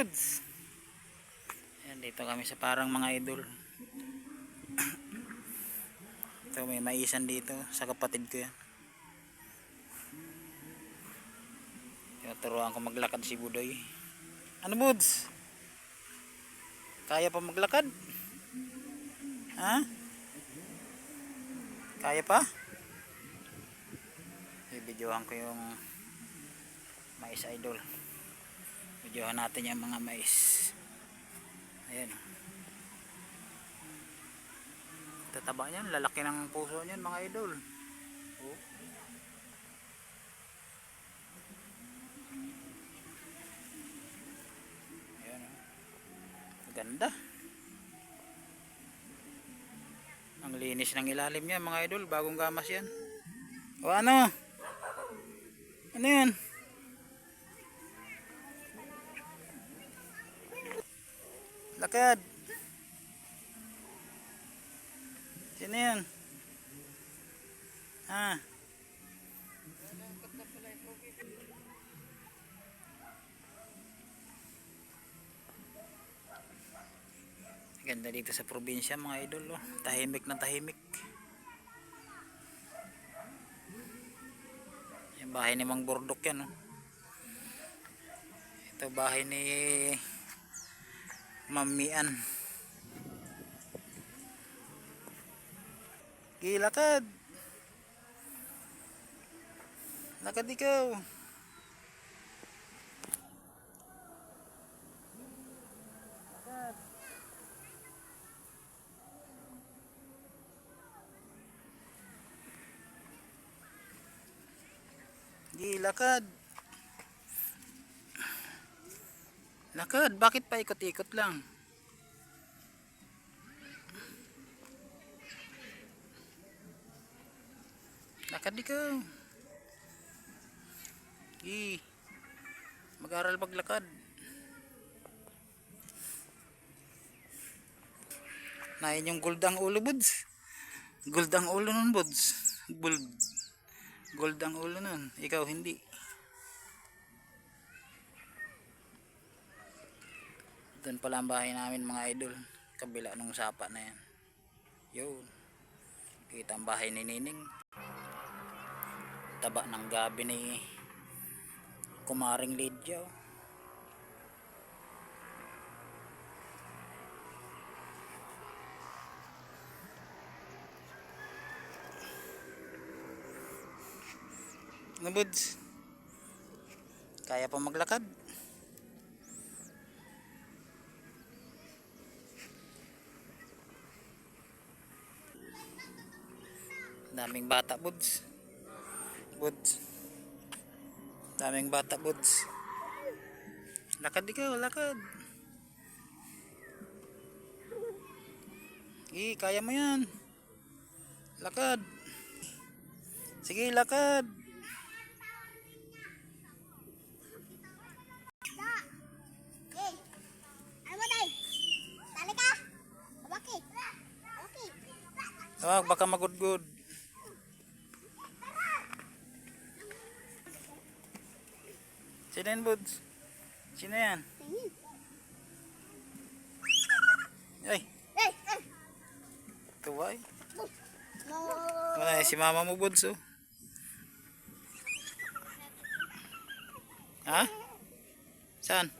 buds. Ayan, dito kami sa parang mga idol. Ito may maisan dito sa kapatid ko yan. Tinuturuan ko maglakad si Budoy. Ano buds? Kaya pa maglakad? Ha? Kaya pa? I-videohan ko yung mais idol. Videohan natin yung mga mais. Ayan. Tataba niyan, lalaki ng puso niyan mga idol. Oh. Ayan, oh. Ganda. Ang linis ng ilalim niya mga idol, bagong gamas yan. O ano? Ano yan? Lakad. Sino yan? Ha? Ganda dito sa probinsya mga idol, oh. Tahimik na tahimik. Yung bahay ni Mang Burdok yan, oh. Ito bahay ni Mamian. Gilakad. Lakad ikaw. Lakad. Gilakad. Lakad, bakit pa ikot-ikot lang? Lakad ikaw. Mag-aral paglakad. Nain yung gold ang ulo buds. Gold ang ulo nun buds. Gold ang ulo nun. Ikaw hindi. Doon pala ang bahay namin mga idol. Kabila nung sapa na yan. Yun. Kita ang bahay ni Nining. Taba ng gabi ni Kumaring Lydia. Ano buds? Kaya pa maglakad? Daming bata buds. Daming bata buds. Lakad ikaw, lakad. Kaya mo yan. Lakad. Sige, lakad. Tawag, baka magudgud. Sino yan buds? Sino yan? Ay. Tuway. Wala si mama mo buds, oh. Ha? Saan?